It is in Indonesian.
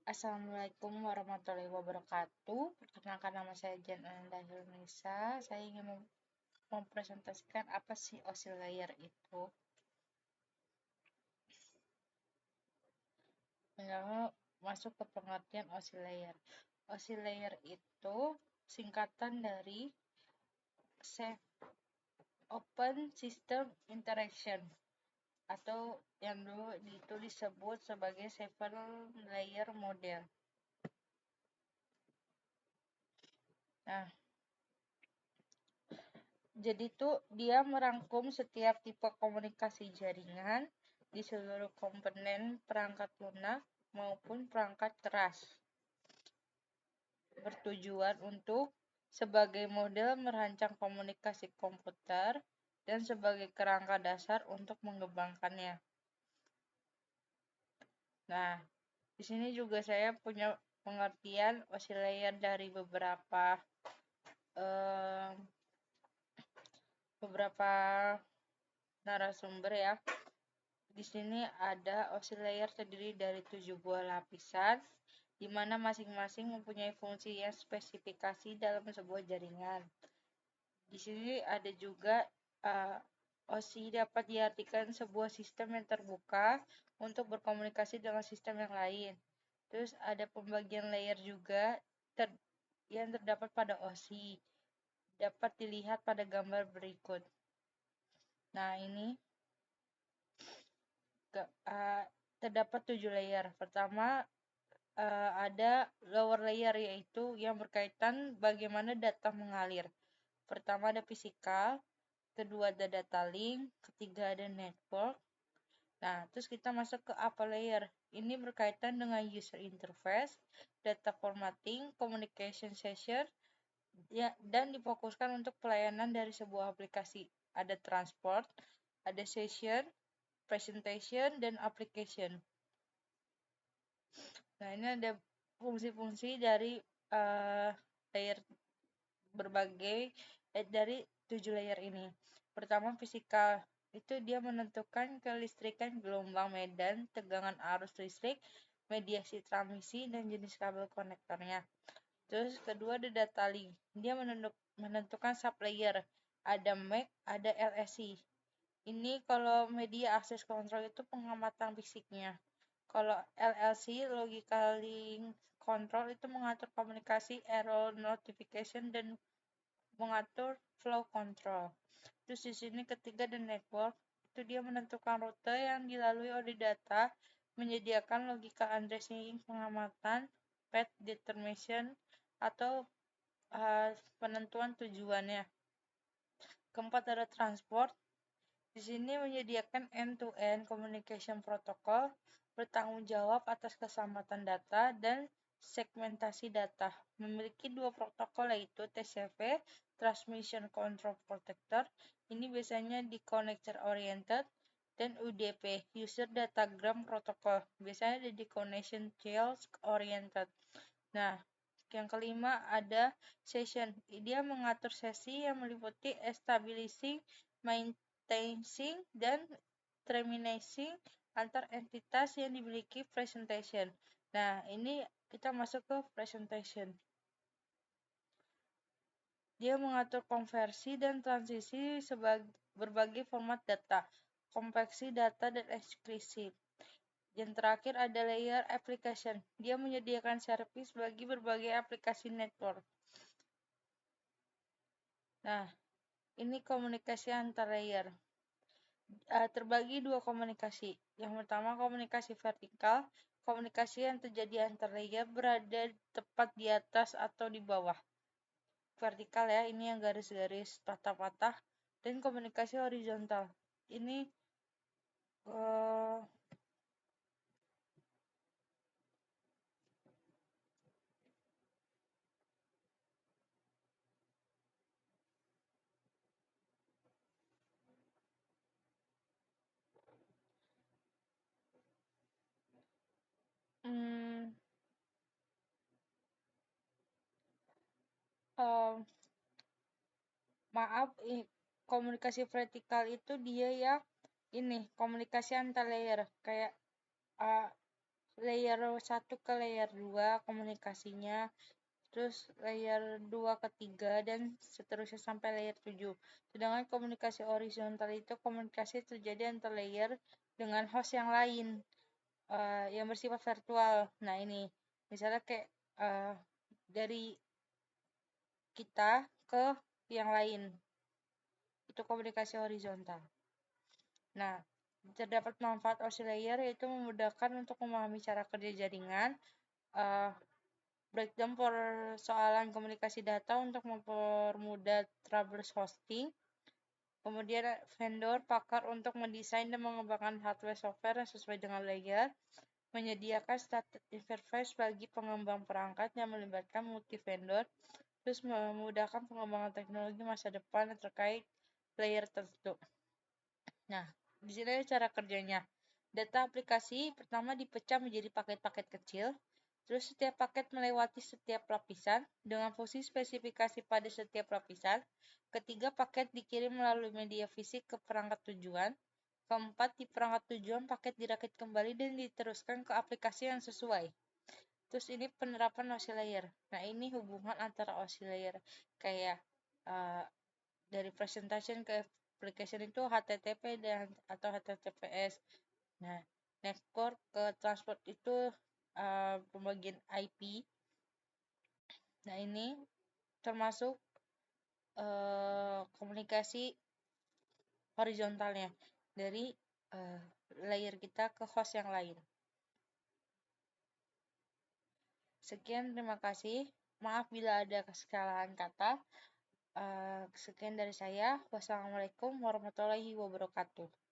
Assalamualaikum warahmatullahi wabarakatuh. Perkenalkan, nama saya Jan Ananda Hilnisa. Saya ingin mempresentasikan apa sih oscill layer itu. Pertama, masuk ke pengertian oscill layer. Oscill layer itu singkatan dari Open System Interaction, atau yang dulu itu disebut sebagai 7 layer model. Nah, jadi tuh dia merangkum setiap tipe komunikasi jaringan di seluruh komponen perangkat lunak maupun perangkat keras. Bertujuan untuk sebagai model merancang komunikasi komputer dan sebagai kerangka dasar untuk mengembangkannya. Nah, di sini juga saya punya pengertian oscill layer dari beberapa narasumber ya. Di sini ada oscill layer terdiri dari 7 buah lapisan, di mana masing-masing mempunyai fungsi yang spesifikasi dalam sebuah jaringan. Di sini ada juga OSI dapat diartikan sebuah sistem yang terbuka untuk berkomunikasi dengan sistem yang lain. Terus ada pembagian layer juga yang terdapat pada OSI. Dapat dilihat pada gambar berikut. Nah, ini terdapat 7 layer. Pertama, ada lower layer, yaitu yang berkaitan bagaimana data mengalir. Pertama ada fisikal, kedua ada data link, ketiga ada network. Nah, terus kita masuk ke upper layer. Ini berkaitan dengan user interface, data formatting, communication session, ya, dan difokuskan untuk pelayanan dari sebuah aplikasi. Ada transport, ada session, presentation, dan application. Nah, ini ada fungsi-fungsi dari layer berbagai dari 7 layer ini. Pertama, fisikal. Itu dia menentukan kelistrikan gelombang medan, tegangan arus listrik, mediasi transmisi, dan jenis kabel konektornya. Terus kedua ada data link. Dia menentukan sublayer. Ada MAC, ada LSI. Ini kalau media access control itu pengamatan fisiknya. Kalau LLC, logical link control, itu mengatur komunikasi, error notification, dan mengatur flow control. Terus di sini ketiga ada network. Itu dia menentukan rute yang dilalui oleh data, menyediakan logika addressing, pengamatan, path determination, atau penentuan tujuannya. Keempat ada transport. Di sini menyediakan end-to-end communication protocol, bertanggung jawab atas keselamatan data dan segmentasi data. Memiliki 2 protokol, yaitu TCP, Transmission Control Protector. Ini biasanya di connector oriented, dan UDP, User Datagram Protocol. Biasanya di connection chaos oriented. Nah, yang kelima ada session. Dia mengatur sesi yang meliputi establishing, maintaining, dan terminating antar entitas yang dimiliki presentation. Nah, ini kita masuk ke presentation. Dia mengatur konversi dan transisi berbagai format data, konveksi data, dan ekskripsi. Yang terakhir ada layer application. Dia menyediakan service bagi berbagai aplikasi network. Nah, ini komunikasi antar layer. Terbagi 2 komunikasi. Yang pertama komunikasi vertikal. Komunikasi yang terjadi antar layer berada tepat di atas atau di bawah. Vertikal ya, ini yang garis-garis patah-patah. Dan komunikasi horizontal. Ini Hmm, em, maaf, komunikasi vertikal itu dia yang ini komunikasi antar layer kayak uh, layer satu ke layer 2 komunikasinya, terus layer 2 ke 3 dan seterusnya sampai layer 7. Sedangkan komunikasi horizontal itu komunikasi terjadi antar layer dengan host yang lain, yang bersifat virtual. Nah, ini misalnya kayak dari kita ke yang lain, itu komunikasi horizontal. Nah, terdapat manfaat OSI layer yaitu memudahkan untuk memahami cara kerja jaringan, uh, breakdown persoalan komunikasi data untuk mempermudah troubleshooting, kemudian vendor pakar untuk mendesain dan mengembangkan hardware software yang sesuai dengan layer, menyediakan standar interface bagi pengembang perangkat yang melibatkan multi vendor, terus memudahkan pengembangan teknologi masa depan terkait layer tertentu. Nah, di sini ada cara kerjanya. Data aplikasi pertama dipecah menjadi paket-paket kecil, terus setiap paket melewati setiap lapisan dengan fungsi spesifikasi pada setiap lapisan. Ketiga, paket dikirim melalui media fisik ke perangkat tujuan. Keempat, di perangkat tujuan paket dirakit kembali dan diteruskan ke aplikasi yang sesuai. Terus ini penerapan OSI layer. Nah, ini hubungan antara OSI layer kayak uh, dari presentation ke application itu HTTP dan atau HTTPS. Nah, network ke transport itu pembagian IP. Nah, ini termasuk komunikasi horizontalnya dari layer kita ke host yang lain. Sekian, terima kasih. Maaf bila ada kesalahan kata. Sekian dari saya. Wassalamualaikum warahmatullahi wabarakatuh.